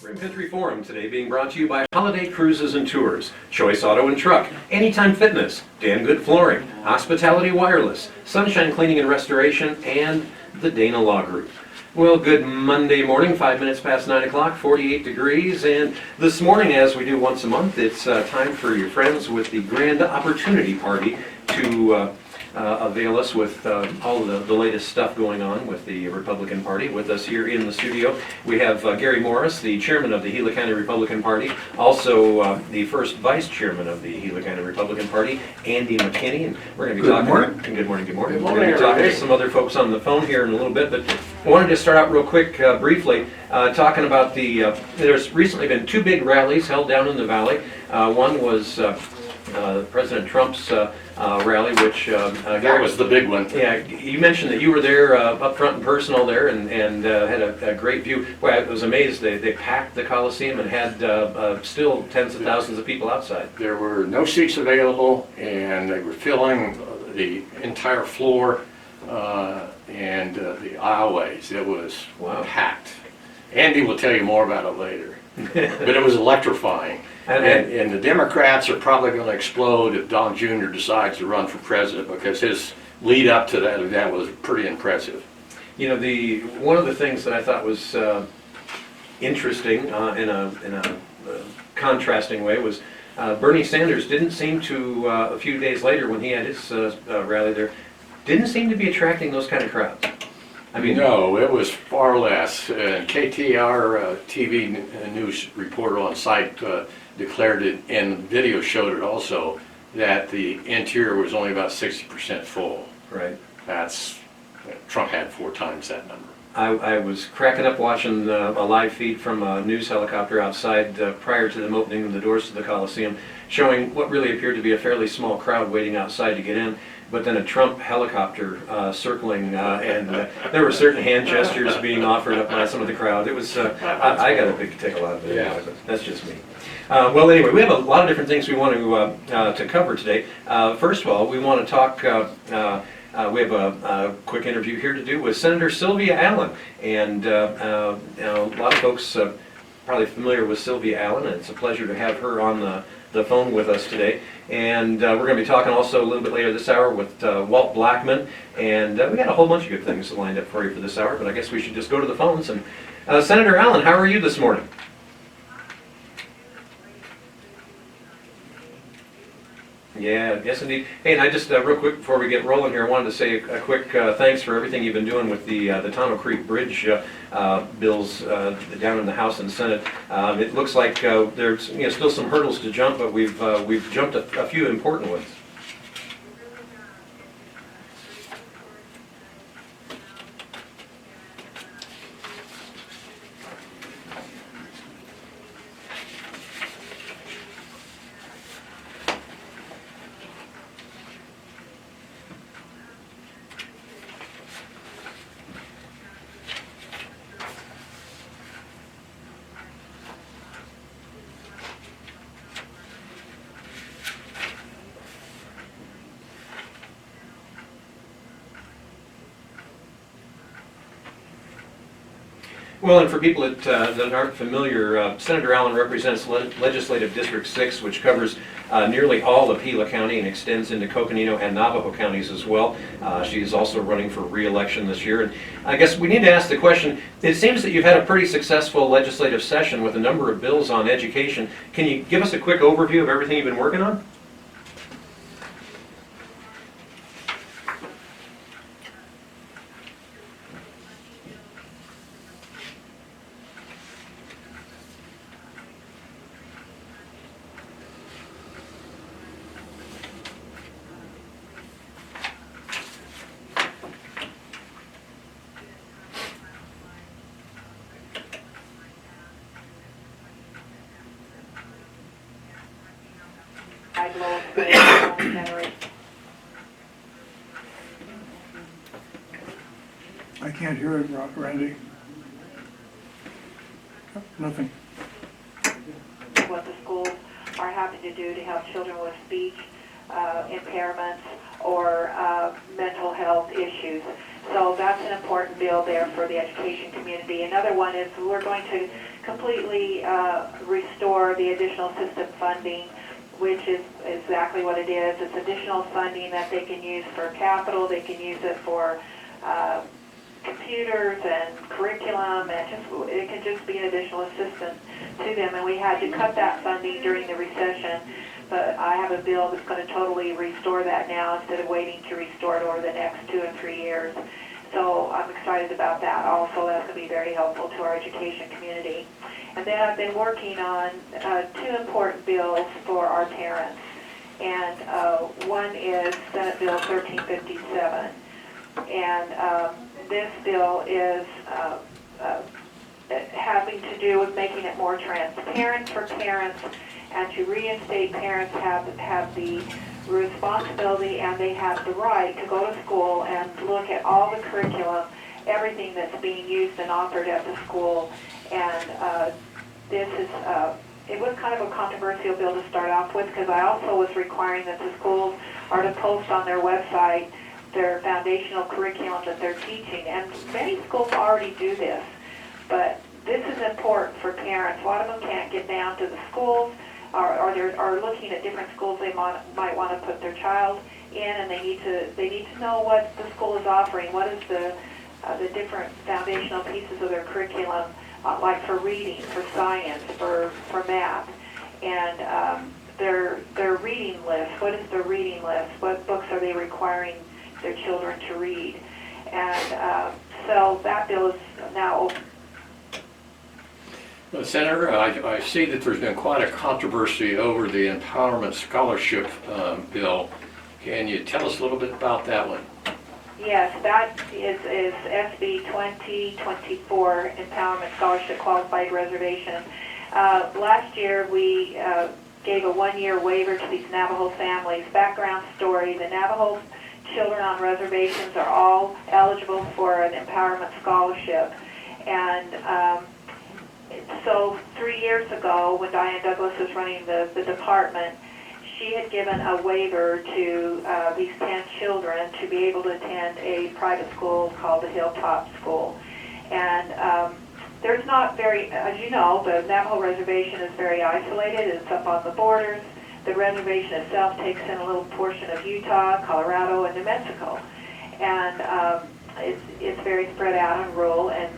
Rim Country Forum today being brought to you by Holiday Cruises and Tours, Choice Auto and Truck, Anytime Fitness, Dan Good Flooring, Hospitality Wireless, Sunshine Cleaning and Restoration, and the Dana Law Group. Well, good Monday morning, 5 minutes past 9 o'clock, 48 degrees, and this morning, as we do once a month, it's time for your friends with the Grand Opportunity Party to avail us with all of the latest stuff going on with the Republican Party. With us here in the studio, we have Gary Morris, the chairman of the Gila County Republican Party, also the first vice chairman of the Gila County Republican Party, Andy McKinney, and we're going to be talking. Good morning. We're going to be talking to some other folks on the phone here in a little bit, but I wanted to start out real quick, briefly, talking about there's recently been two big rallies held down in the valley. One was President Trump's rally, which that was the big one. Yeah, you mentioned that you were there up front and personal there, and had a great view. Boy, I was amazed. They packed the Coliseum and had still tens of thousands of people outside. There were no seats available, and they were filling the entire floor and the aisleways. It was packed. Andy will tell you more about it later, but it was electrifying. And the Democrats are probably going to explode if Don Jr. decides to run for president, because his lead up to that event was pretty impressive. You know, one of the things that I thought was interesting in a contrasting way was Bernie Sanders didn't seem to, a few days later when he had his rally there, didn't seem to be attracting those kind of crowds. I mean, no, it was far less. KTR TV news reporter on site declared it, and the video showed it also, that the interior was only about 60% full. Right. Trump had 4 times that number. I was cracking up watching a live feed from a news helicopter outside prior to them opening the doors to the Coliseum, showing what really appeared to be a fairly small crowd waiting outside to get in, but then a Trump helicopter circling, and there were certain hand gestures being offered up by some of the crowd. It was, I got a big tickle out of it, yeah. But that's just me. Well, anyway, we have a lot of different things we want to cover today. First of all, we want to talk, we have a quick interview here to do with Senator Sylvia Allen, and a lot of folks probably familiar with Sylvia Allen, and it's a pleasure to have her on the phone with us today. And we're going to be talking also a little bit later this hour with Walt Blackman, and we got a whole bunch of good things lined up for you for this hour, but I guess we should just go to the phones. And Senator Allen, how are you this morning? Yeah, yes indeed. Hey, and I just, real quick before we get rolling here, I wanted to say a quick thanks for everything you've been doing with the Tonto Creek Bridge bills down in the House and Senate. It looks like there's still some hurdles to jump, but we've jumped a few important ones. Well, and for people that aren't familiar, Senator Allen represents Legislative District 6, which covers nearly all of Gila County and extends into Coconino and Navajo counties as well. She is also running for re-election this year. And I guess we need to ask the question, it seems that you've had a pretty successful legislative session with a number of bills on education. Can you give us a quick overview of everything you've been working on? I can't hear it, Randy. Nothing. What the schools are having to do to help children with speech impairments or mental health issues. So that's an important bill there for the education community. Another one is we're going to completely restore the additional system funding, which is exactly what it is. It's additional funding that they can use for capital, they can use it for computers and curriculum, and it can just be an additional assistance to them. And we had to cut that funding during the recession, but I have a bill that's going to totally restore that now instead of waiting to restore it over the next 2 and 3 years. So I'm excited about that also. That's going to be very helpful to our education community. And then I've been working on 2 important bills for our parents. And one is Senate Bill 1357. And this bill is having to do with making it more transparent for parents, and to reinstate parents have the responsibility and they have the right to go to school and look at all the curriculum, everything that's being used and offered at the school. And this is, it was kind of a controversial bill to start off with, because I also was requiring that the schools are to post on their website their foundational curriculum that they're teaching. And many schools already do this, but this is important for parents. A lot of them can't get down to the schools, or they're looking at different schools they might want to put their child in, and they need to know what the school is offering. What is the different foundational pieces of their curriculum, like for reading, for science, for math, and their reading list. What is their reading list? What books are they requiring their children to read? And so that bill is now open. Well, Senator, I see that there's been quite a controversy over the Empowerment Scholarship bill. Can you tell us a little bit about that one? Yes, that is SB 2024, Empowerment Scholarship Qualified Reservation. Last year we gave a 1-year waiver to these Navajo families. Background story: the Navajo children on reservations are all eligible for an Empowerment Scholarship. And so 3 years ago, when Diane Douglas was running the department, she had given a waiver to these 10 children to be able to attend a private school called the Hilltop School. And there's not very, as you know, the Navajo Reservation is very isolated. It's up on the borders. The reservation itself takes in a little portion of Utah, Colorado, and New Mexico. And it's very spread out and rural, and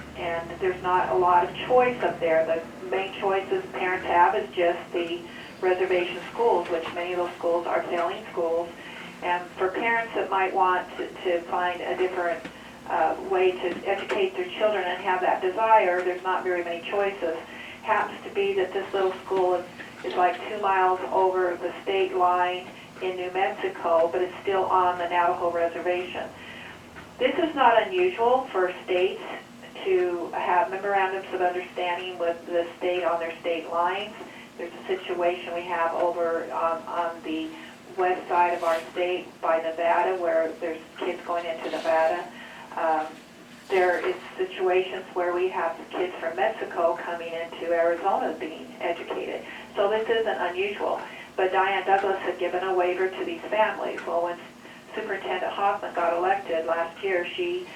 there's not a lot of choice up there. The main choices parents have is just the reservation schools, which many of those schools are failing schools. And for parents that might want to find a different way to educate their children and have that desire, there's not very many choices. Happens to be that this little school is like 2 miles over the state line in New Mexico, but it's still on the Navajo Reservation. This is not unusual for states to have memorandums of understanding with the state on their state lines. There's a situation we have over on the west side of our state by Nevada, where there's kids going into Nevada. There is situations where we have kids from Mexico coming into Arizona being educated. So this isn't unusual. But Diane Douglas had given a waiver to these families. Well, when Superintendent Hoffman got elected last year, she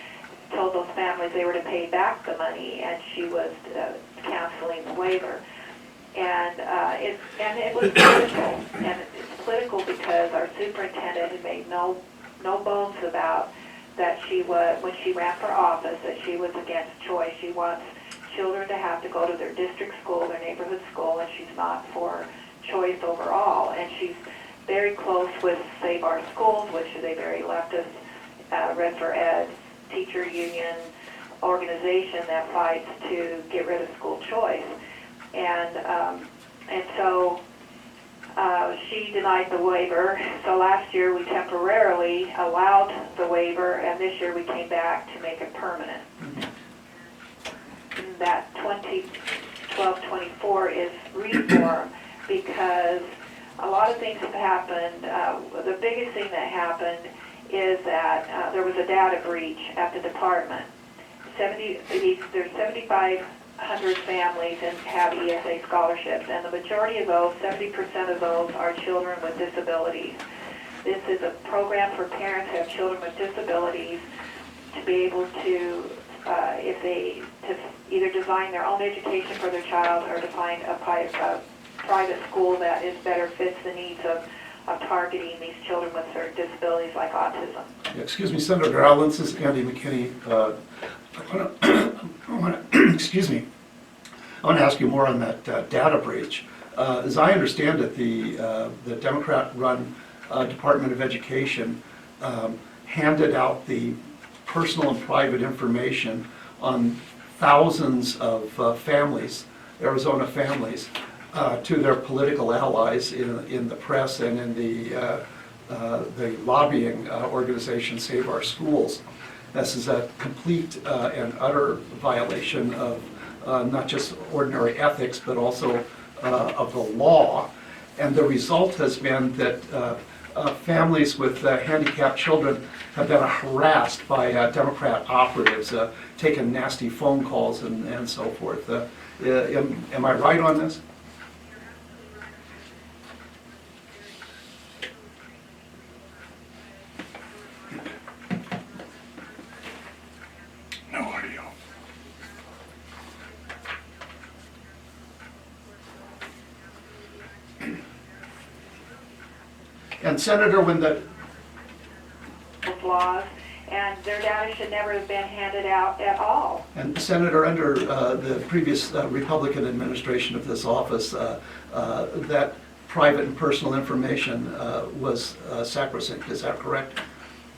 told those families they were to pay back the money, and she was canceling the waiver. And it was political, and it's political because our superintendent had made no bones about that she was, when she ran for office, that she was against choice. She wants children to have to go to their district school, their neighborhood school, and she's not for choice overall. And she's very close with Save Our Schools, which is a very leftist, Red for Ed teacher union organization that fights to get rid of school choice. And so she denied the waiver. So last year we temporarily allowed the waiver, and this year we came back to make it permanent. And that 2012-24 is reform because a lot of things have happened. The biggest thing that happened is that there was a data breach at the department. There's 7,500 families and have ESA scholarships, and the majority of those, 70% of those, are children with disabilities. This is a program for parents who have children with disabilities to be able to, to either design their own education for their child or to find a private school that is better fits the needs of targeting these children with certain disabilities like autism. Excuse me, Senator Allen, this is Andy McKinney. I want to, excuse me, I want to ask you more on that data breach. As I understand it, the Democrat-run Department of Education handed out the personal and private information on thousands of families, Arizona families, to their political allies in the press and in the lobbying organization Save Our Schools. This is a complete and utter violation of not just ordinary ethics, but also of the law. And the result has been that families with handicapped children have been harassed by Democrat operatives, taking nasty phone calls and so forth. Am I right on this? No audio. And Senator, when the Laws, and their data should never have been handed out at all. And Senator, under the previous Republican administration of this office, that private and personal information was sacrosanct. Is that correct?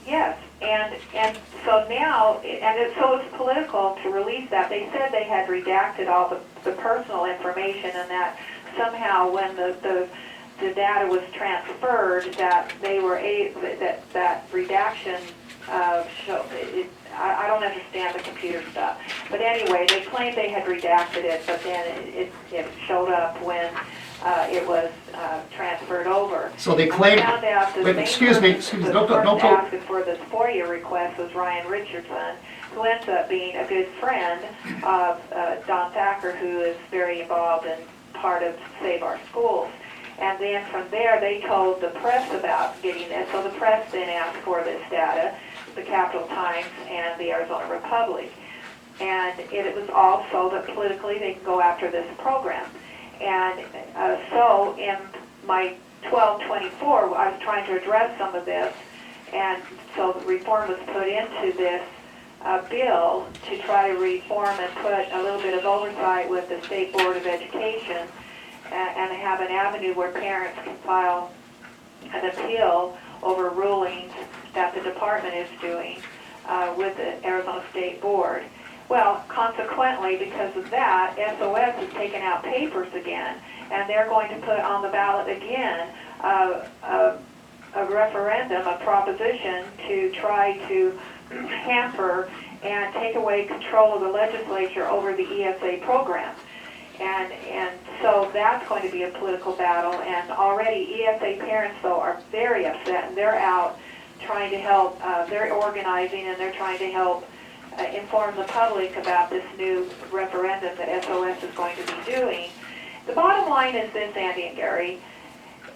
Yes, and so now, so it's political to release that. They said they had redacted all the personal information, and that somehow when the data was transferred, that they were that redaction showed. I don't understand the computer stuff, but anyway, they claimed they had redacted it, but then it showed up when it was transferred over. So they claimed. I found out the Wait, excuse me. Don't go. asking for this FOIA request was Ryan Richardson, who ends up being a good friend of Don Thacker, who is very involved in part of Save Our Schools. And then from there, they told the press about getting this. So the press then asked for this data, the Capital Times and the Arizona Republic. And it was all so that politically they can go after this program. And so in my 1224, I was trying to address some of this. And so the reform was put into this bill to try to reform and put a little bit of oversight with the State Board of Education and have an avenue where parents can file an appeal over rulings that the department is doing with the Arizona State Board. Well, consequently, because of that, SOS has taken out papers again, and they're going to put on the ballot again a referendum, a proposition to try to hamper and take away control of the legislature over the ESA program. And so that's going to be a political battle, and already ESA parents, though, are very upset, and they're out trying to help, they're organizing, and they're trying to help inform the public about this new referendum that SOS is going to be doing. The bottom line is this, Andy and Gary.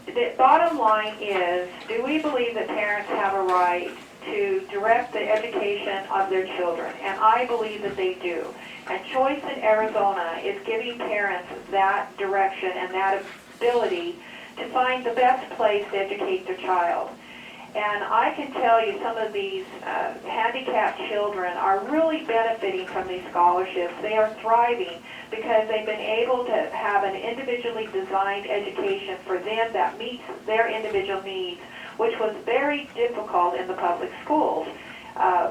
The bottom line is, do we believe that parents have a right to direct the education of their children? And I believe that they do. And Choice in Arizona is giving parents that direction and that ability to find the best place to educate their child. And I can tell you some of these handicapped children are really benefiting from these scholarships. They are thriving because they've been able to have an individually designed education for them that meets their individual needs, which was very difficult in the public schools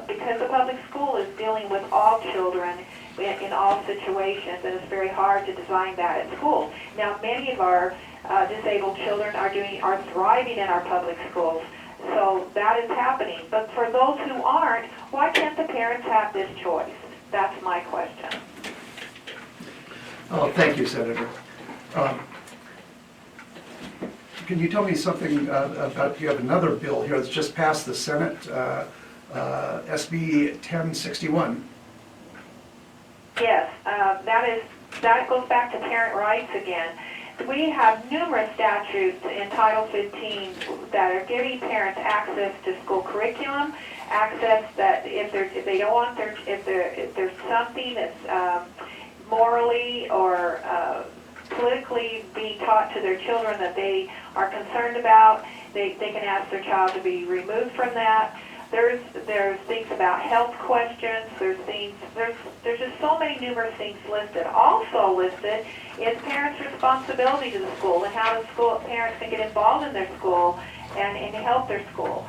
because the public school is dealing with all children in all situations, and it's very hard to design that at school. Now, many of our disabled children are thriving in our public schools, so that is happening. But for those who aren't, why can't the parents have this choice? That's my question. Oh, thank you, Senator. Can you tell me something about, you have another bill here that's just passed the Senate, SB 1061. Yes, that goes back to parent rights again. We have numerous statutes in Title 15 that are giving parents access to school curriculum, access that if they don't want if there's something that's morally or politically being taught to their children that they are concerned about, they can ask their child to be removed from that. There's things about health questions. There's just so many numerous things listed. Also listed is parents' responsibility to the school and how the parents can get involved in their school and help their school.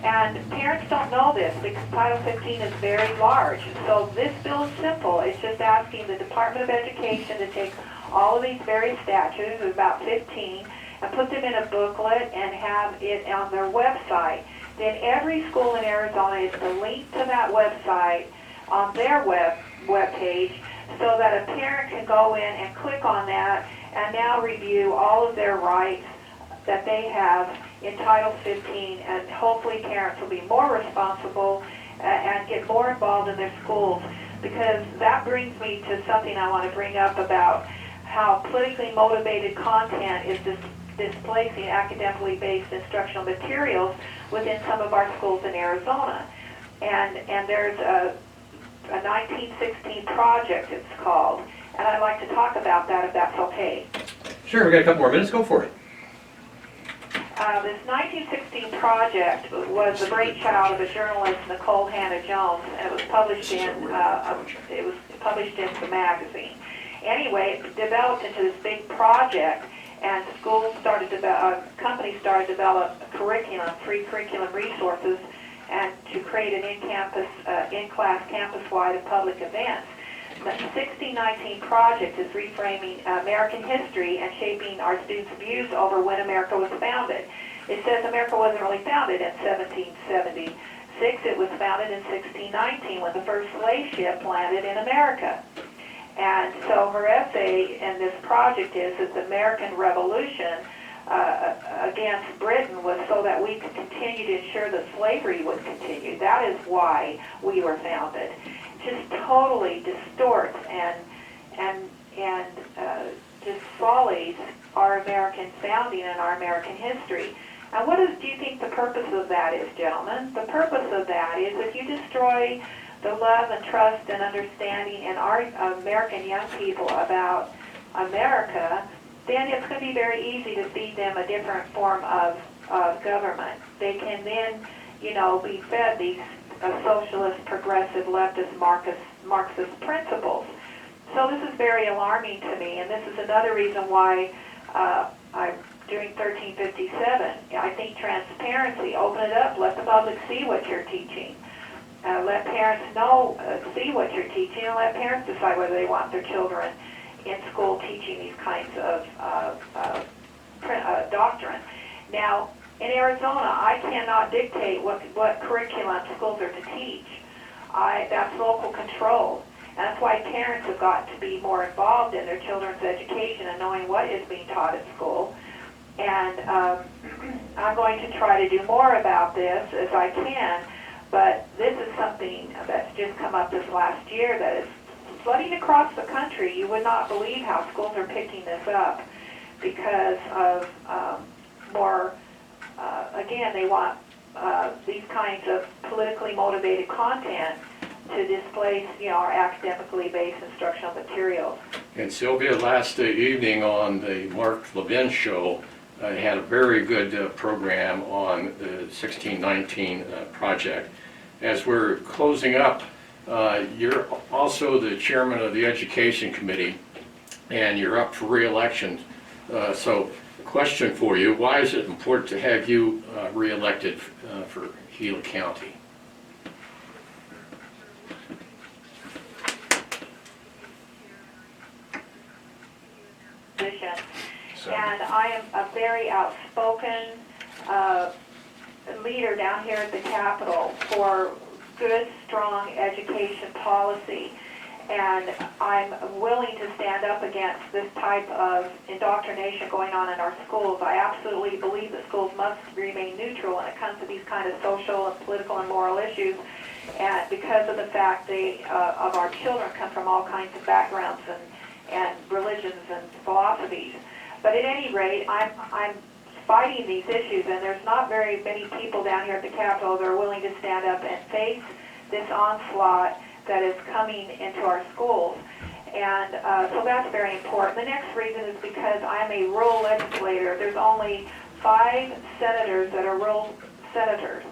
And parents don't know this because Title 15 is very large. So this bill is simple. It's just asking the Department of Education to take all of these various statutes, there's about 15, and put them in a booklet and have it on their website. Then every school in Arizona is to link to that website on their web page so that a parent can go in and click on that and now review all of their rights that they have in Title 15, and hopefully parents will be more responsible and get more involved in their schools, because that brings me to something I want to bring up about how politically motivated content is displacing academically based instructional materials within some of our schools in Arizona. And there's a 1916 project, it's called, and I'd like to talk about that if that's okay. Sure, we got a couple more minutes, go for it. This 1916 project was the brainchild of a journalist, Nicole Hannah Jones, and it was published in the magazine. Anyway, it developed into this big project, and schools started companies started to develop curriculum, free curriculum resources, and to create an in-class, campus-wide and public events. The 1619 project is reframing American history and shaping our students' views over when America was founded. It says America wasn't really founded in 1776. It was founded in 1619 when the first slave ship landed in America. And so her essay in this project is the American Revolution against Britain was so that we could continue to ensure that slavery would continue. That is why we were founded. Just totally distorts and just sullies our American founding and our American history. And do you think the purpose of that is, gentlemen? The purpose of that is if you destroy the love and trust and understanding in our American young people about America, then it's going to be very easy to feed them a different form of government. They can then, be fed these socialist, progressive, leftist, Marxist principles. So this is very alarming to me, and this is another reason why during 1357, I think transparency, open it up, let the public see what you're teaching. Let parents see what you're teaching, and let parents decide whether they want their children in school teaching these kinds of doctrine. Now, in Arizona, I cannot dictate what curriculum schools are to teach. That's local control. And that's why parents have got to be more involved in their children's education and knowing what is being taught at school. And I'm going to try to do more about this as I can, but this is something that's just come up this last year that is flooding across the country. You would not believe how schools are picking this up because of again, they want these kinds of politically motivated content to displace, our academically based instructional materials. And Sylvia, last evening on the Mark Levin show, had a very good program on the 1619 project. As we're closing up, you're also the chairman of the Education Committee, and you're up for re-election. So a question for you, why is it important to have you re-elected for Gila County? And I am a very outspoken leader down here at the Capitol for good, strong education policy. And I'm willing to stand up against this type of indoctrination going on in our schools. I absolutely believe that schools must remain neutral when it comes to these kind of social and political and moral issues, and because of the fact of our children come from all kinds of backgrounds and religions and philosophies. But at any rate, I'm fighting these issues, and there's not very many people down here at the Capitol that are willing to stand up and face this onslaught that is coming into our schools. And so that's very important. The next reason is because I'm a rural legislator. There's only 5 senators that are rural senators.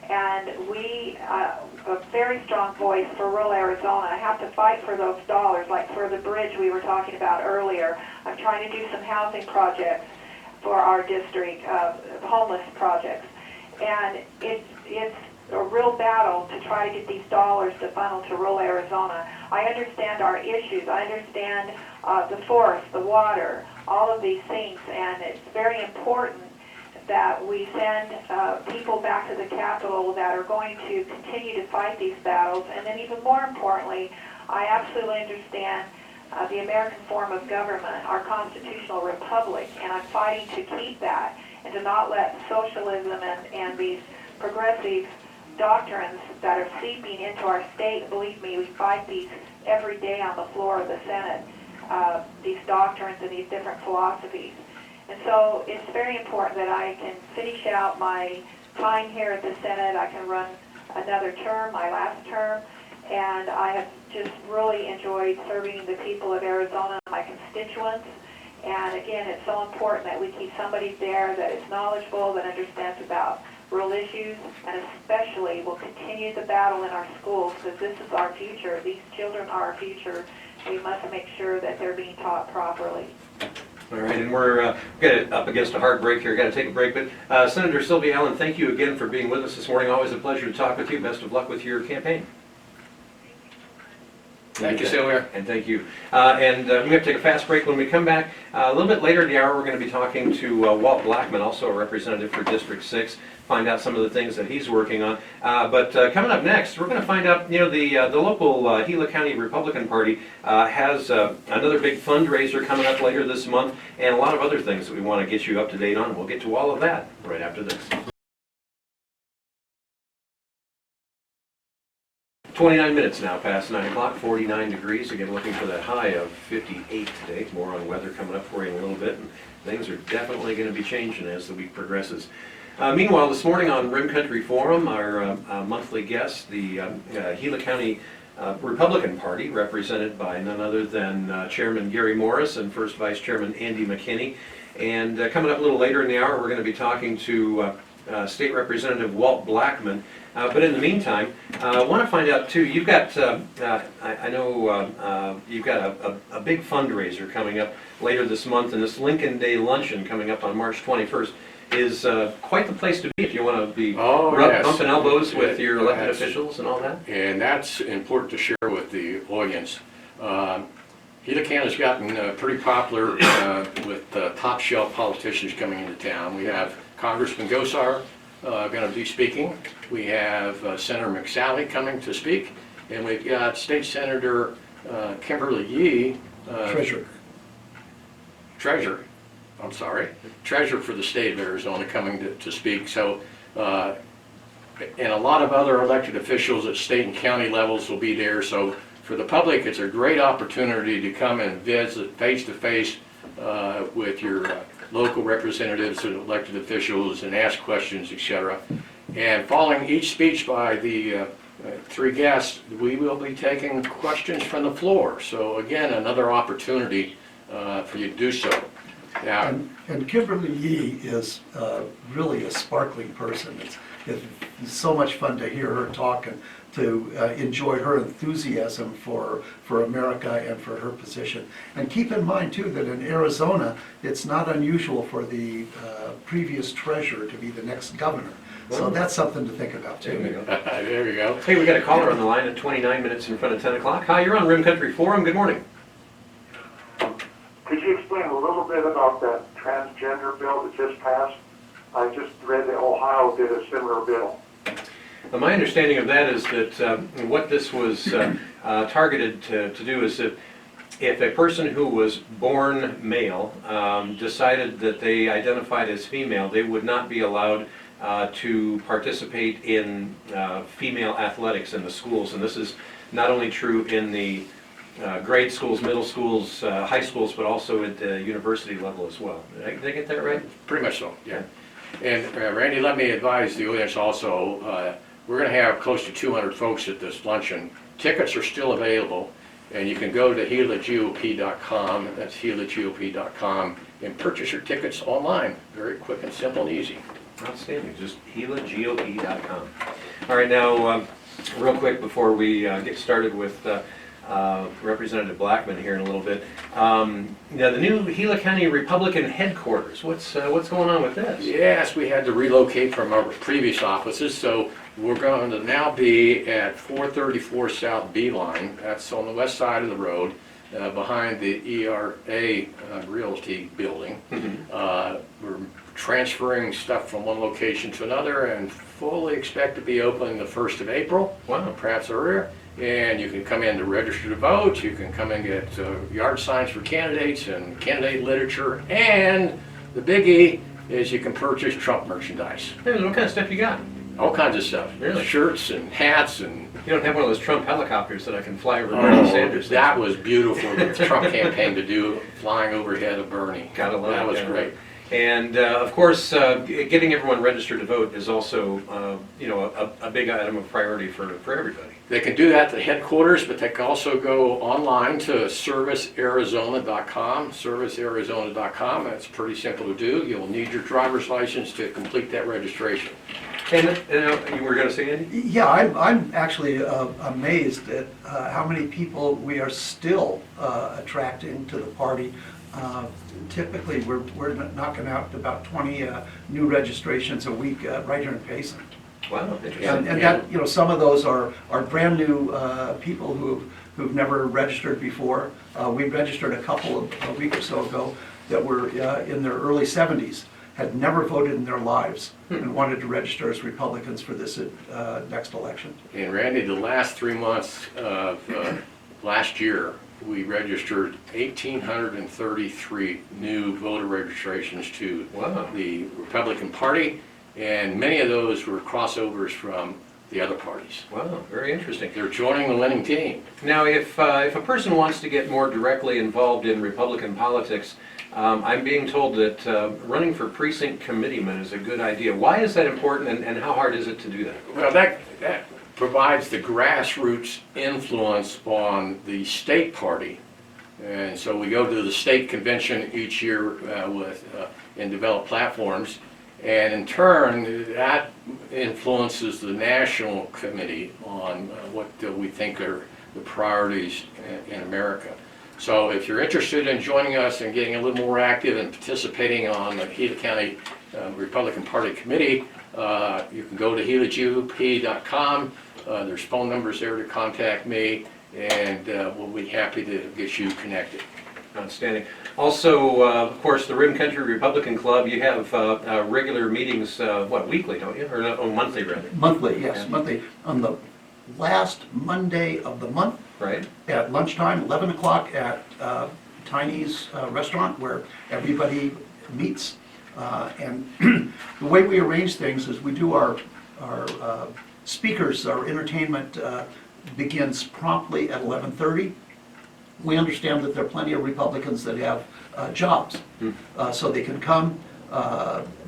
And we, a very strong voice for rural Arizona. I have to fight for those dollars, like for the bridge we were talking about earlier. I'm trying to do some housing projects for our district, homeless projects. And it's a real battle to try to get these dollars to funnel to rural Arizona. I understand our issues. I understand the forest, the water, all of these things, and it's very important that we send people back to the Capitol that are going to continue to fight these battles. And then even more importantly, I absolutely understand the American form of government, our constitutional republic, and I'm fighting to keep that and to not let socialism and these progressive doctrines that are seeping into our state. Believe me, we fight these every day on the floor of the Senate, these doctrines and these different philosophies. And so it's very important that I can finish out my time here at the Senate. I can run another term, my last term, and I have just really enjoyed serving the people of Arizona, my constituents. And again, it's so important that we keep somebody there that is knowledgeable, that understands about rural issues, and especially will continue the battle in our schools, because this is our future. These children are our future. We must make sure that they're being taught properly. All right, and we're up against a hard break here. Got to take a break, but Senator Sylvia Allen, thank you again for being with us this morning. Always a pleasure to talk with you. Best of luck with your campaign. Thank you, Sylvia. And thank you. And we have to take a fast break. When we come back, a little bit later in the hour, we're going to be talking to Walt Blackman, also a representative for District 6, find out some of the things that he's working on. But coming up next, we're going to find out, the local Gila County Republican Party has another big fundraiser coming up later this month, and a lot of other things that we want to get you up to date on. We'll get to all of that right after this. 29 minutes now past 9 o'clock, 49 degrees. Again, looking for that high of 58 today. More on weather coming up for you in a little bit. And things are definitely going to be changing as the week progresses. Meanwhile, this morning on Rim Country Forum, our monthly guest, the Gila County Republican Party, represented by none other than Chairman Gary Morris and First Vice Chairman Andy McKinney. And coming up a little later in the hour, we're going to be talking to State Representative Walt Blackman. But in the meantime, I want to find out too, you've got, I know you've got a big fundraiser coming up later this month, and this Lincoln Day Luncheon coming up on March 21st is quite the place to be if you want to be bumping elbows with your elected officials and all that. And that's important to share with the audience. Gila County's gotten pretty popular with top shelf politicians coming into town. We have Congressman Gosar going to be speaking. We have Senator McSally coming to speak, and we've got State Senator Kimberly Yee, Treasurer for the state of Arizona, coming to speak. So, and a lot of other elected officials at state and county levels will be there. So for the public, it's a great opportunity to come and visit face-to-face with your local representatives and elected officials and ask questions, etc. And following each speech by the 3 guests, we will be taking questions from the floor. So again, another opportunity for you to do so. Now, and Kimberly Yee is really a sparkling person. It's so much fun to hear her talk and to enjoy her enthusiasm for America and for her position. And keep in mind too that in Arizona, it's not unusual for the previous treasurer to be the next governor. So that's something to think about too. There we go. there we go. Hey, we got a caller on the line at 29 minutes in front of 10 o'clock. Hi, you're on Rim Country Forum. Good morning. Could you explain a little bit about that transgender bill that just passed? I just read that Ohio did a similar bill. My understanding of that is that what this was targeted to do is that if a person who was born male decided that they identified as female, they would not be allowed to participate in female athletics in the schools. And this is not only true in the grade schools, middle schools, high schools, but also at the university level as well. Did I get that right? Pretty much so, yeah. And Randy, let me advise the audience also, we're gonna have close to 200 folks at this luncheon. Tickets are still available, and you can go to GilaGOP.com, that's GilaGOP.com, and purchase your tickets online. Very quick and simple and easy. Outstanding, just GilaGOP.com. All right, now, real quick before we get started with Representative Blackman here in a little bit. Now, the new Gila County Republican headquarters, what's going on with this? Yes, we had to relocate from our previous offices, so we're going to now be at 434 South Beeline. That's on the west side of the road, behind the ERA Realty building. We're transferring stuff from one location to another and fully expect to be open the 1st of April. Wow. Perhaps earlier. And you can come in to register to vote, you can come and get yard signs for candidates and candidate literature, and the biggie is you can purchase Trump merchandise. Hey, what kind of stuff you got? All kinds of stuff. Really? Shirts and hats and... You don't have one of those Trump helicopters that I can fly over Bernie Sanders? That was beautiful, the Trump campaign to do, flying overhead of Bernie. Gotta love it. That was gotta great. love it. And of course, getting everyone registered to vote is also, a big item of priority for everybody. They can do that at the headquarters, but they can also go online to servicearizona.com, servicearizona.com. That's pretty simple to do. You'll need your driver's license to complete that registration. And you were going to say, Andy? Yeah, I'm actually amazed at how many people we are still attracting to the party. Typically, we're knocking out about 20 new registrations a week right here in Payson. Wow, interesting. And that, some of those are brand new people who've never registered before. We registered a couple a week or so ago that were in their early 70s, had never voted in their lives, and wanted to register as Republicans for this next election. And Randy, the last 3 months of last year, we registered 1,833 new voter registrations to Wow. the Republican Party, and many of those were crossovers from the other parties. Wow, very interesting. They're joining the winning team. Now, if a person wants to get more directly involved in Republican politics, I'm being told that running for precinct committeeman is a good idea. Why is that important, and how hard is it to do that? Well, that provides the grassroots influence on the state party. And so we go to the state convention each year and develop platforms. And in turn, that influences the national committee on what we think are the priorities in America. So if you're interested in joining us and getting a little more active and participating on the Gila County Republican Party Committee, you can go to GilaGOP.com. There's phone numbers there to contact me, and we'll be happy to get you connected. Outstanding. Also, of course, the Rim Country Republican Club, you have regular meetings, weekly, don't you? Or monthly, rather? Monthly, yes, Yeah. monthly. On the last Monday of the month, Right? at lunchtime, 11 o'clock at Tiny's restaurant where everybody meets. And the way we arrange things is we do our speakers, our entertainment begins promptly at 11:30. We understand that there are plenty of Republicans that have jobs, so they can come,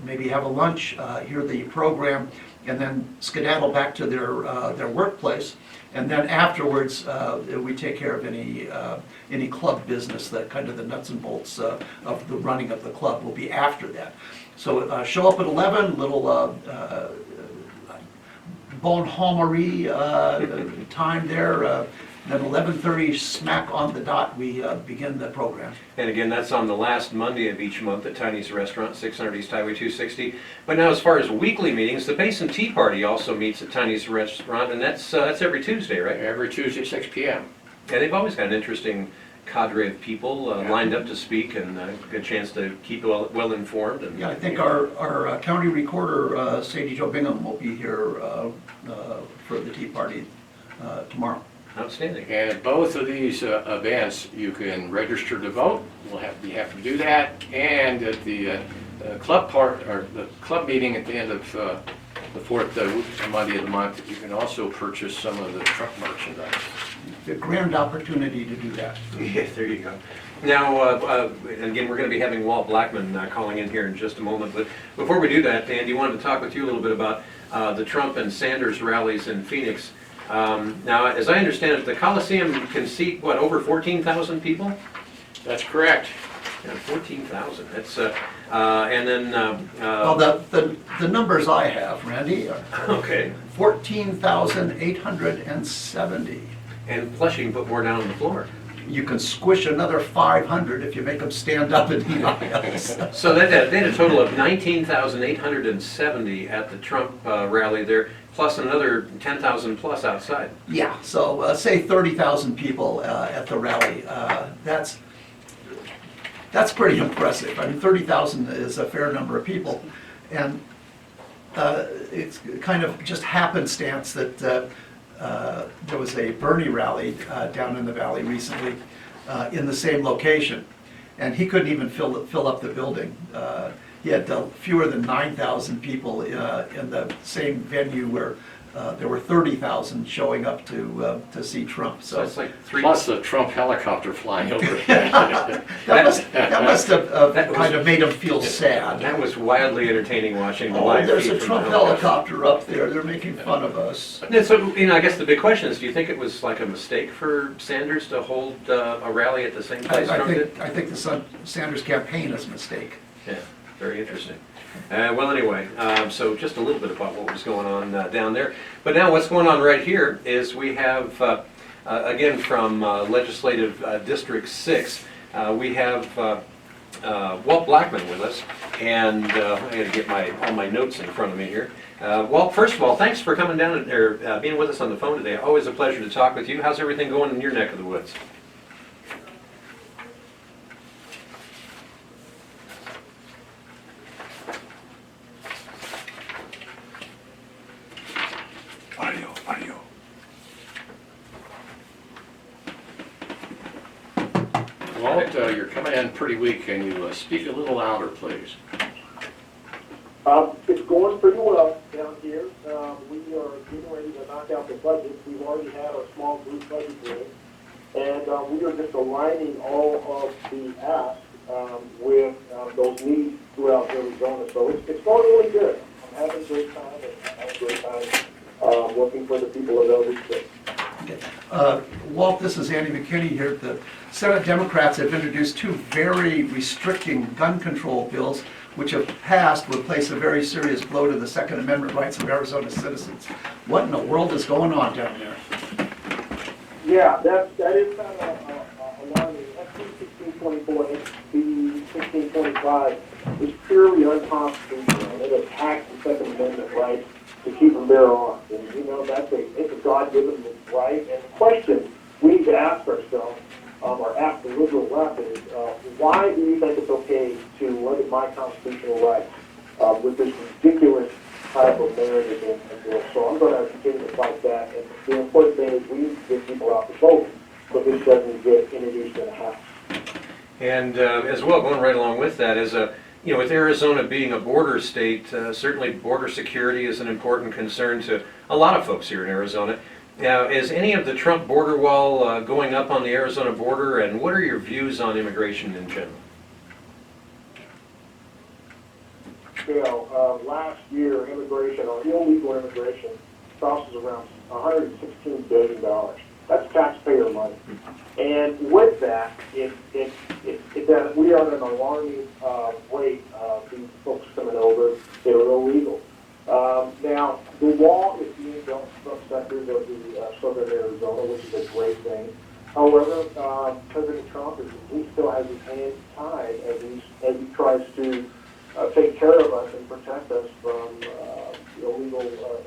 maybe have a lunch, hear the program, and then skedaddle back to their workplace. And then afterwards, we take care of any club business, that kind of the nuts and bolts of the running of the club will be after that. So show up at 11, little bonhommerie time there. Then 11:30, smack on the dot, we begin the program. And again, that's on the last Monday of each month at Tiny's Restaurant, 600 East Highway 260. But now, as far as weekly meetings, the Payson Tea Party also meets at Tiny's Restaurant, and that's every Tuesday, right? Every Tuesday, 6 p.m. Yeah, they've always got an interesting cadre of people lined up to speak, and a good chance to keep well informed. And, Yeah, I think our county recorder, Sadie Jo Bingham, will be here for the Tea Party tomorrow. Outstanding. And at both of these events, you can register to vote. You have to do that. And at the club meeting at the end of the fourth Monday of the month, you can also purchase some of the Trump merchandise. A grand opportunity to do that. Yeah, there you go. Now, again, we're going to be having Walt Blackman calling in here in just a moment, but before we do that, Andy, wanted to talk with you a little bit about the Trump and Sanders rallies in Phoenix. Now, as I understand it, the Coliseum can seat, what, over 14,000 people? That's correct. Yeah, 14,000. That's, and then, Well, the numbers I have, Randy, are okay. 14,870. And plus you can put more down on the floor. You can squish another 500 if you make them stand up in the aisles. So they had a total of 19,870 at the Trump rally there, plus another 10,000 plus outside. Yeah, so say 30,000 people at the rally. That's pretty impressive. I mean, 30,000 is a fair number of people. And it's kind of just happenstance that there was a Bernie rally down in the valley recently in the same location. And he couldn't even fill up the building. He had fewer than 9,000 people in the same venue where there were 30,000 showing up to see Trump. So it's like three. Plus the Trump helicopter flying over. that must have that was- kind of made him feel sad. That was wildly entertaining watching the Oh, live there's feed a from Trump the helicopter up there. They're making fun of us. Yeah, so, I guess the big question is, do you think it was like a mistake for Sanders to hold a rally at the same place Trump did? I think the Sanders campaign is a mistake. Yeah, very interesting. Well, anyway, so just a little bit about what was going on down there. But now what's going on right here is we have, again, from Legislative District 6, we have Walt Blackman with us. And I got to get all my notes in front of me here. Walt, first of all, thanks for coming down or being with us on the phone today. Always a pleasure to talk with you. How's everything going in your neck of the woods? Audio. Walt, you're coming in pretty weak. Can you speak a little louder, please? It's going pretty well down here. We are getting ready to knock out the budget. We've already had a small group budget meeting, and we are just aligning all of the asks with those needs throughout Arizona. So it's going really good. I'm having a great time, and I'm having a great time working for the people of Elder State. Walt, this is Andy McKinney here. The Senate Democrats have introduced two very restricting gun control bills, which if passed would place a very serious blow to the Second Amendment rights of Arizona citizens. What in the world is going on down there? Yeah, that is kind of alarming. SB 1624 and SB 1625 is purely unconstitutional, and it attacks the Second Amendment rights to keep and bear arms. And it's a God-given right. And the question we need to ask ourselves, or ask the liberal left, is why do you think it's okay to limit my constitutional rights with this ridiculous type of narrative and bill? So I'm going to continue to fight that. And the important thing is we need to get people out to vote, so this doesn't get introduced in the House. And as well, going right along with that, is with Arizona being a border state, certainly border security is an important concern to a lot of folks here in Arizona. Is any of the Trump border wall going up on the Arizona border, and what are your views on immigration in general? Last year, immigration, or illegal immigration, costs us around $116 billion. That's taxpayer money. And with that, that we are at an alarming rate of these folks coming over that are illegal. Now, the wall is being built in some sectors of the southern Arizona, which is a great thing. However, President Trump he still has his hands tied as he tries to take care of us and protect us from illegal immigrants.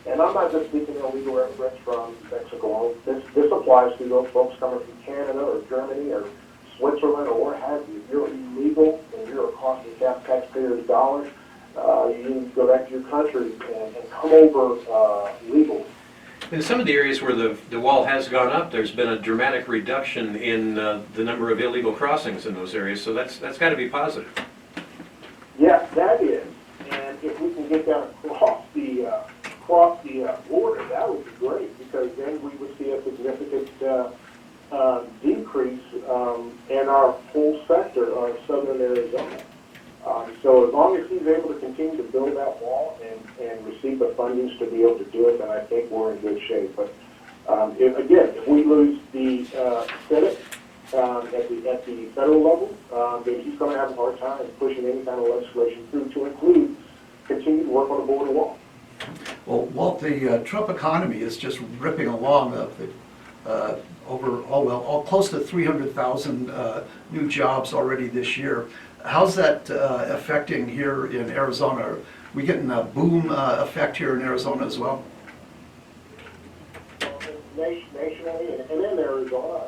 And I'm not just speaking illegal immigrants from Mexico. This applies to those folks coming from Canada or Germany or Switzerland or what have you. If you're illegal and you're costing taxpayers dollars, you need to go back to your country and come over legally. In some of the areas where the wall has gone up, there's been a dramatic reduction in the number of illegal crossings in those areas, so that's got to be positive. Yes, that is. And if we can get that across the the border, that would be great, because then we would see a significant decrease in our whole sector of southern Arizona. So as long as he's able to continue to build that wall and receive the fundings to be able to do it, then I think we're in good shape. But if we lose the Senate at the federal level, then he's going to have a hard time pushing any kind of legislation through, to include continued work on the border wall. Well, Walt, the Trump economy is just ripping along close to 300,000 new jobs already this year. How's that affecting here in Arizona? Are we getting a boom effect here in Arizona as well? Nationally and in Arizona,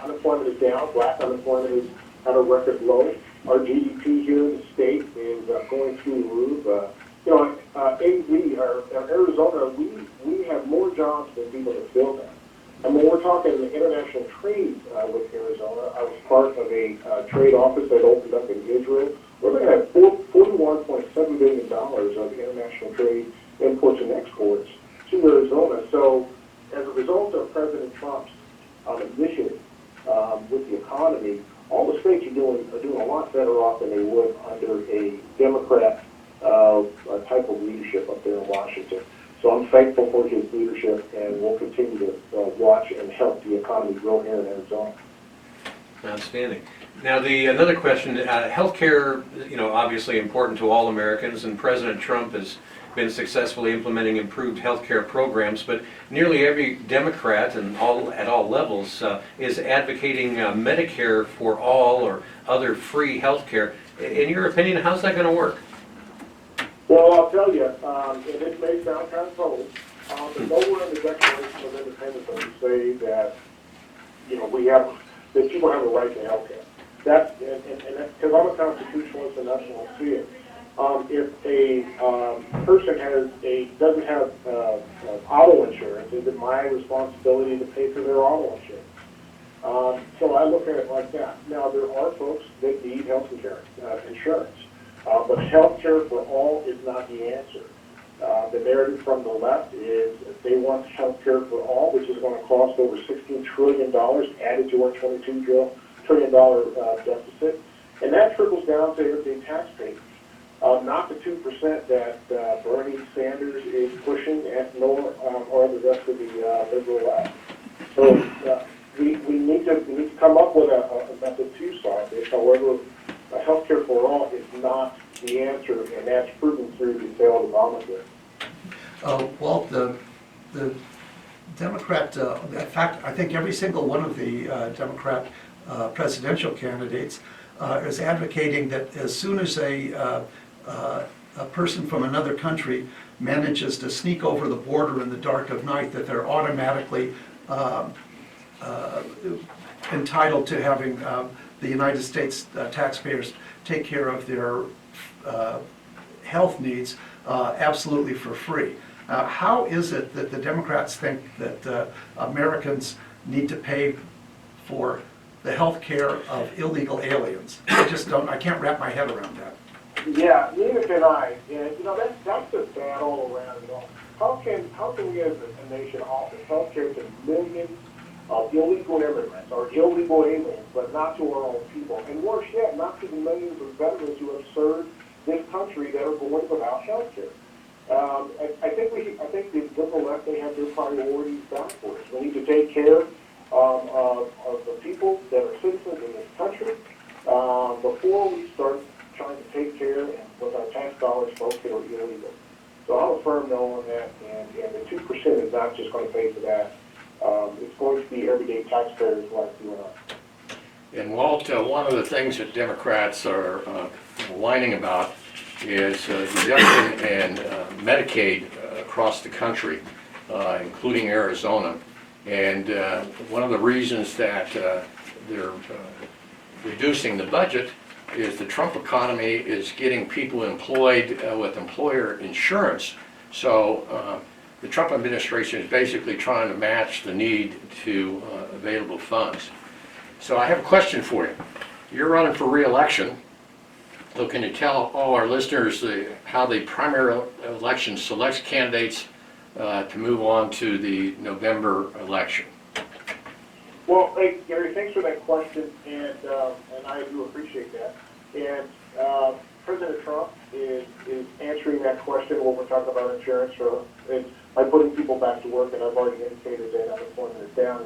unemployment is down. Black unemployment is at a record low. Our GDP here in the state is going through the roof. Arizona, we have more jobs than people to fill them. And when we're talking international trade with Arizona, I was part of a trade office that opened up in Israel. We're looking at $41.7 billion of international trade imports and exports to Arizona. So as a result of President Trump's initiative with the economy, all the states are doing a lot better off than they would under a Democrat type of leadership up there in Washington. So I'm thankful for his leadership, and we'll continue to watch and help the economy grow here in Arizona. Outstanding. Now, another question, healthcare, obviously important to all Americans, and President Trump has been successfully implementing improved healthcare programs, but nearly every Democrat and at all levels is advocating Medicare for all or other free healthcare. In your opinion, how's that going to work? Well, I'll tell you, and it may sound kind of cold, but nowhere in the Declaration of Independence does it say that, that people have a right to health care. That's, because I'm a constitutionalist and that's what I see it. If a person doesn't have auto insurance, is it my responsibility to pay for their auto insurance? So I look at it like that. Now, there are folks that need health insurance. But health care for all is not the answer. The narrative from the left is they want health care for all, which is going to cost over $16 trillion added to our $22 trillion deficit. And that trickles down to everyday taxpayers. Not the 2% that Bernie Sanders is pushing, nor or the rest of the liberal left. So we need to come up with a method to solve this. However, health care for all is not the answer, and that's proven through the failed Obamacare. Walt, the Democrat, in fact, I think every single one of the Democrat presidential candidates is advocating that as soon as a person from another country manages to sneak over the border in the dark of night, that they're automatically entitled to having the United States taxpayers take care of their health needs absolutely for free. How is it that the Democrats think that Americans need to pay for the health care of illegal aliens? I can't wrap my head around that. Yeah, neither can I. And that's just bad all around. How can we as a nation offer health care to millions of illegal immigrants or illegal aliens, but not to our own people? And worse yet, not to the millions of veterans who have served this country that are going without health care. I think the liberal left, they have their priorities backwards. We need to take care of the people that are citizens in this country before we start trying to take care and with our tax dollars folks that are illegal. So I'm a firm no on that, and the 2% is not just going to pay for that. It's going to be everyday taxpayers like you and I. And Walt, one of the things that Democrats are whining about is reduction in Medicaid across the country, including Arizona. And one of the reasons that they're reducing the budget is the Trump economy is getting people employed with employer insurance. So the Trump administration is basically trying to match the need to available funds. So I have a question for you. You're running for re-election. So can you tell all our listeners how the primary election selects candidates to move on to the November election? Well, hey, Gary, thanks for that question, and I do appreciate that. And President Trump is answering that question when we're talking about insurance by putting people back to work, and I've already indicated that unemployment is down,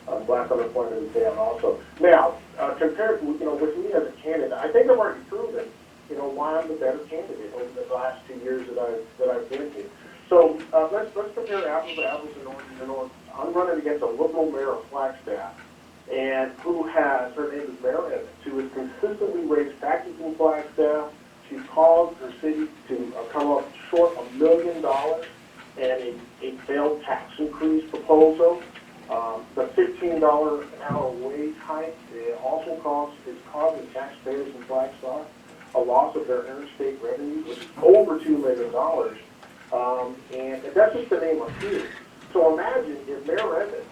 and black unemployment is down also. Now, compared to, with me as a candidate, I think I've already proven, why I'm the better candidate over the last 2 years that I've been here. So let's compare apples to apples and oranges and oranges. I'm running against a liberal mayor of Flagstaff, and her name is Mayor Evans, who has consistently raised taxes in Flagstaff. She's caused her city to come up short $1 million and a failed tax increase proposal. The $15 an hour wage hike also is causing taxpayers in Flagstaff a loss of their interstate revenue, which is over $2 million. And that's just the name of few. So imagine if Mayor Evans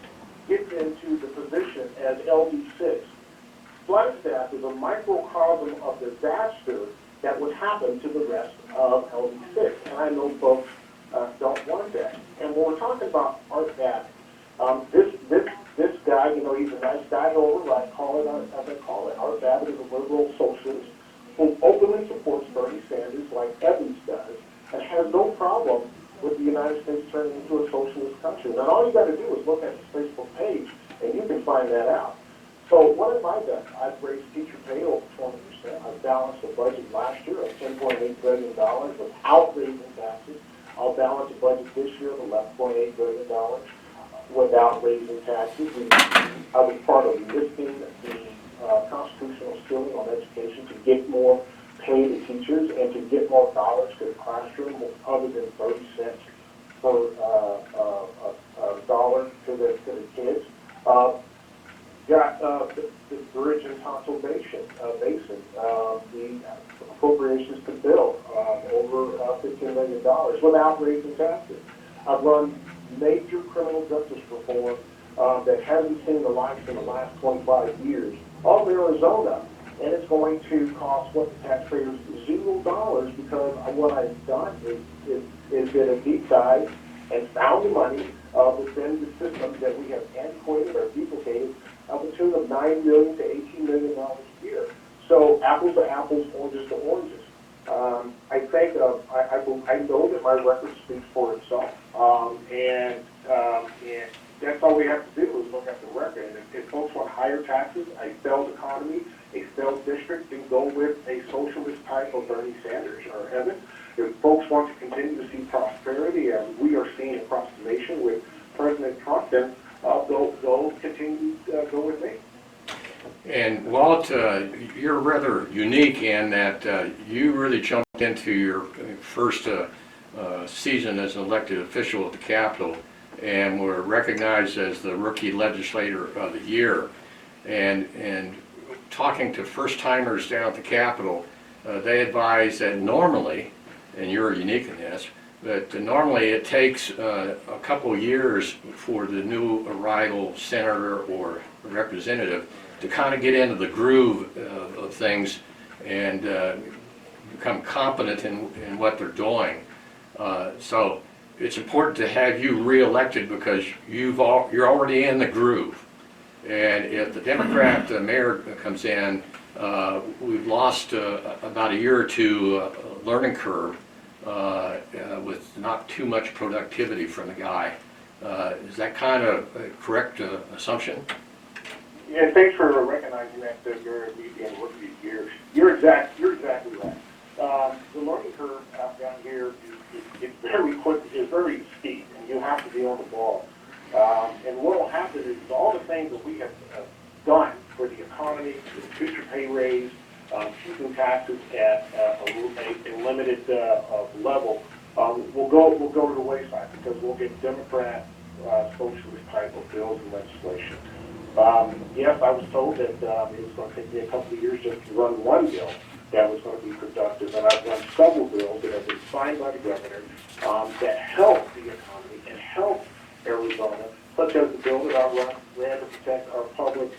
gets into the position as LD6. Flagstaff is a microcosm of disaster that would happen to the rest of LD6. And I know folks don't want that. And when we're talking about Art Babbitt, this guy, he's a nice guy, however, I call it. Art Babbitt is a liberal socialist who openly supports Bernie Sanders like Evans does, and has no problem with the United States turning into a socialist country. Now, all you got to do is look at his Facebook page, and you can find that out. So what have I done? I've raised teacher pay over 20%. I've balanced the budget last year of $10.8 billion without raising taxes. I'll balance the budget this year of $11.8 billion without raising taxes. I was part of lifting the constitutional ceiling on education to get more pay to teachers and to get more dollars to the classroom other than 30 cents per dollar to the kids. Got the bridge and conservation basin, the appropriations to build over $15 million without raising taxes. I've run major criminal justice reform that hasn't seen the light in the last 25 years of Arizona. And it's going to cost what the taxpayers $0 because what I've done is did a deep dive and found the money within the system that we have antiquated or duplicated of the tune of $9 million to $18 million a year. So apples to apples, oranges to oranges. I think I know that my record speaks for itself, and that's all we have to do is look at the record. And if folks want higher taxes, a failed economy, a failed district, then go with a socialist type of Bernie Sanders or Evans. If folks want to continue to see prosperity, as we are seeing across the nation with President Trump, then they'll continue to go with me. And Walt, you're rather unique in that you really jumped into your first season as an elected official at the Capitol and were recognized as the Rookie Legislator of the Year. And talking to first-timers down at the Capitol, they advise that normally, and you're unique in this, but normally it takes a couple years for the new arrival senator or representative to kind of get into the groove of things and become competent in what they're doing. So it's important to have you re-elected because you're already in the groove. And if the Democrat mayor comes in, we've lost about a year or two learning curve with not too much productivity from the guy. Is that kind of a correct assumption? Yeah, thanks for recognizing that, Gary, being Rookie of the Year. You're exactly right. The learning curve down here is very quick, is very steep, and you have to be on the ball. And what will happen is all the things that we have done for the economy, the future pay raise, keeping taxes at a limited level, will go to the wayside because we'll get Democrat socialist type of bills and legislation. Yes, I was told that it was going to take me a couple of years just to run one bill that was going to be productive, and I've run several bills that have been signed by the governor that help the economy and help Arizona, such as the bill that I ran to protect our public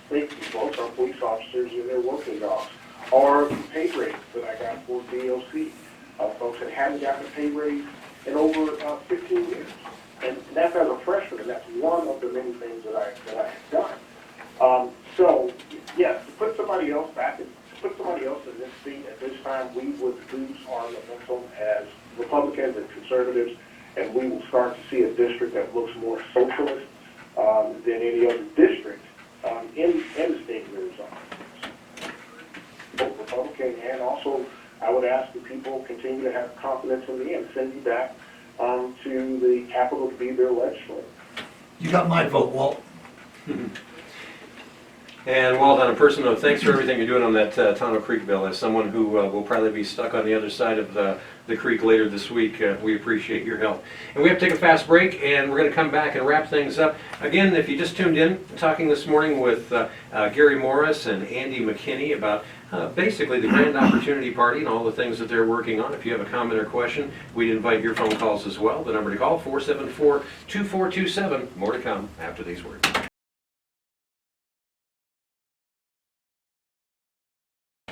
safety folks, our police officers and their working dogs, or the pay raise that I got for DOC. Folks that hadn't gotten a pay raise in over 15 years. And that's as a freshman, and that's one of the many things that I have done. So, yes, to put somebody else in this seat at this time, we would lose our momentum as Republicans and conservatives, and we will start to see a district that looks more socialist than any other district in the state of Arizona. Both Republican and also, I would ask that people continue to have confidence in me and send me back to the Capitol to be their legislator. You got my vote, Walt. And Walt, on a personal note, thanks for everything you're doing on that Tonto Creek bill. As someone who will probably be stuck on the other side of the creek later this week, we appreciate your help. And we have to take a fast break, and we're going to come back and wrap things up. Again, if you just tuned in, talking this morning with Gary Morris and Andy McKinney about basically the Grand Opportunity Party and all the things that they're working on. If you have a comment or question, we'd invite your phone calls as well. The number to call, 474-2427. More to come after these words.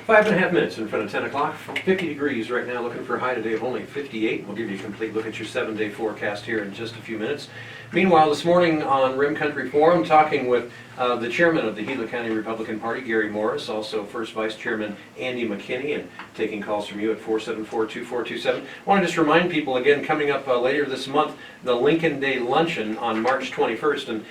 5.5 minutes in front of 10 o'clock, 50 degrees right now, looking for a high today of only 58. We'll give you a complete look at your 7-day forecast here in just a few minutes. Meanwhile, this morning on Rim Country Forum, talking with the chairman of the Gila County Republican Party, Gary Morris, also First Vice Chairman Andy McKinney, and taking calls from you at 474-2427. I want to just remind people again, coming up later this month, the Lincoln Day Luncheon on March 21st. And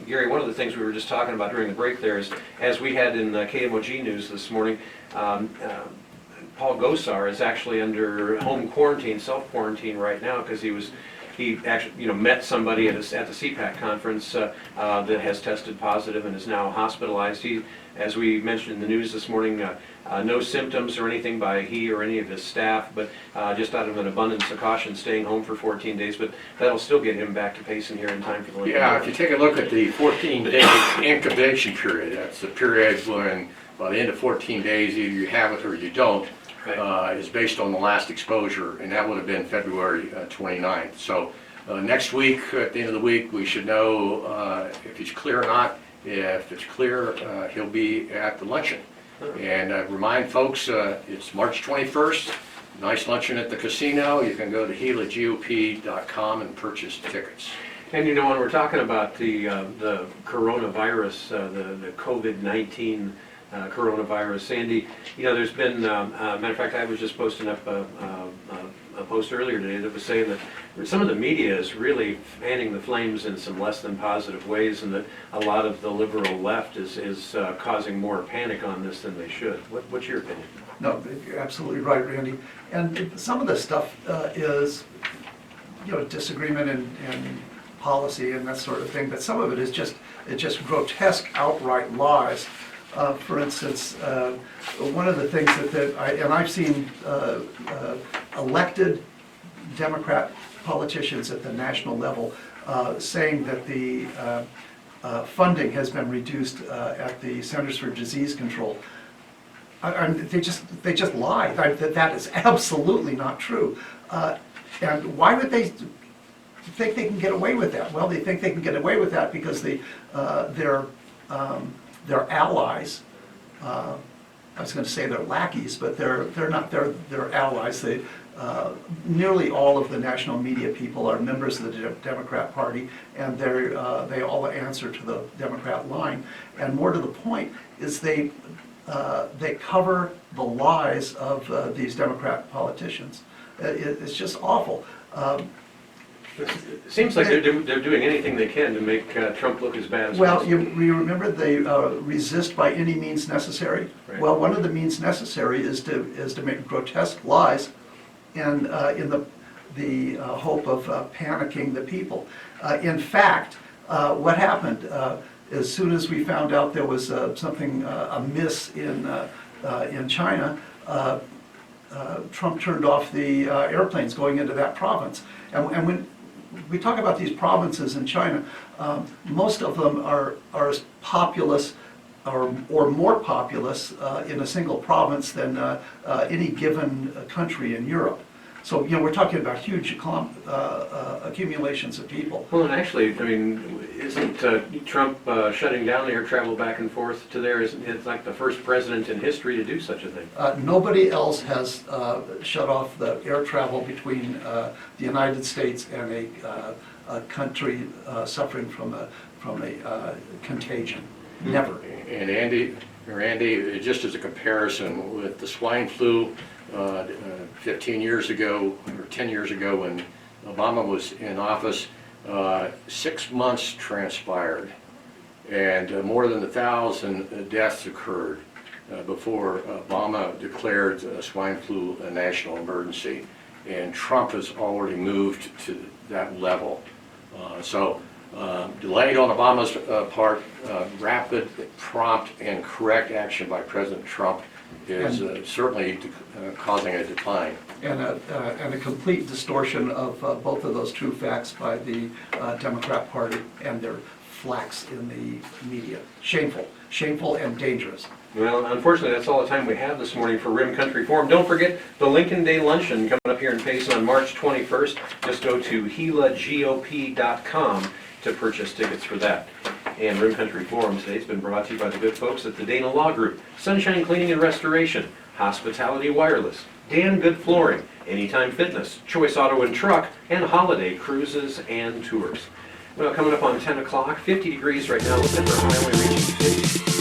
Gary, one of the things we were just talking about during the break there is, as we had in KMOG News this morning, Paul Gosar is actually under home quarantine, self-quarantine right now, because he actually met somebody at the CPAC conference that has tested positive and is now hospitalized. He, as we mentioned in the news this morning, no symptoms or anything by he or any of his staff, but just out of an abundance of caution, staying home for 14 days. But that'll still get him back to pacing here in time for the Lincoln. Yeah, if you take a look at the 14-day incubation period, that's the period when by the end of 14 days either you have it or you don't. Right. Is based on the last exposure, and that would have been February 29th. So next week, at the end of the week, we should know if he's clear or not. If it's clear, he'll be at the luncheon. And remind folks, it's March 21st, nice luncheon at the casino. You can go to GilaGOP.com and purchase tickets. And when we're talking about the coronavirus, the COVID-19 coronavirus, Sandy, there's been, matter of fact, I was just posting up a post earlier today that was saying that some of the media is really fanning the flames in some less than positive ways, and that a lot of the liberal left is causing more panic on this than they should. What's your opinion? No, you're absolutely right, Randy. And some of this stuff is, disagreement in policy and that sort of thing, but some of it is just grotesque, outright lies. For instance, one of the things I've seen elected Democrat politicians at the national level saying that the funding has been reduced at the Centers for Disease Control. They just lie. That is absolutely not true. And why would they think they can get away with that? Well, they think they can get away with that because their allies, I was going to say they're lackeys, but they're not. They're allies. Nearly all of the national media people are members of the Democrat Party, and they all answer to the Democrat line. And more to the point is they cover the lies of these Democrat politicians. It's just awful. It seems like they're doing anything they can to make Trump look as bad as well. possible. You remember they resist by any means necessary. Right. Well, one of the means necessary is to make grotesque lies, and in the hope of panicking the people. In fact, what happened as soon as we found out there was something amiss in China, Trump turned off the airplanes going into that province, and when we talk about these provinces in China, most of them are as populous or more populous in a single province than any given country in Europe. So, we're talking about huge accumulations of people. Well, and actually, I mean, isn't Trump shutting down air travel back and forth to there? Isn't it like the first president in history to do such a thing? Nobody else has shut off the air travel between the United States and a country suffering from a contagion. Never. And Andy, just as a comparison with the swine flu 15 years ago, or 10 years ago when Obama was in office, 6 months transpired and more than 1,000 deaths occurred before Obama declared swine flu a national emergency. And Trump has already moved to that level. Delayed on Obama's part, rapid, prompt, and correct action by President Trump is certainly causing a decline. And a complete distortion of both of those true facts by the Democrat Party and their flacks in the media. Shameful and dangerous. Well, unfortunately, that's all the time we have this morning for Rim Country Forum. Don't forget the Lincoln Day Luncheon coming up here in Payson on March 21st. Just go to GilaGOP.com to purchase tickets for that. And Rim Country Forum today has been brought to you by the good folks at the Dana Law Group, Sunshine Cleaning and Restoration, Hospitality Wireless, Dan Good Flooring, Anytime Fitness, Choice Auto and Truck, and Holiday Cruises and Tours. Well, coming up on 10 o'clock, 50 degrees right now. Looking for a high only reaching 50.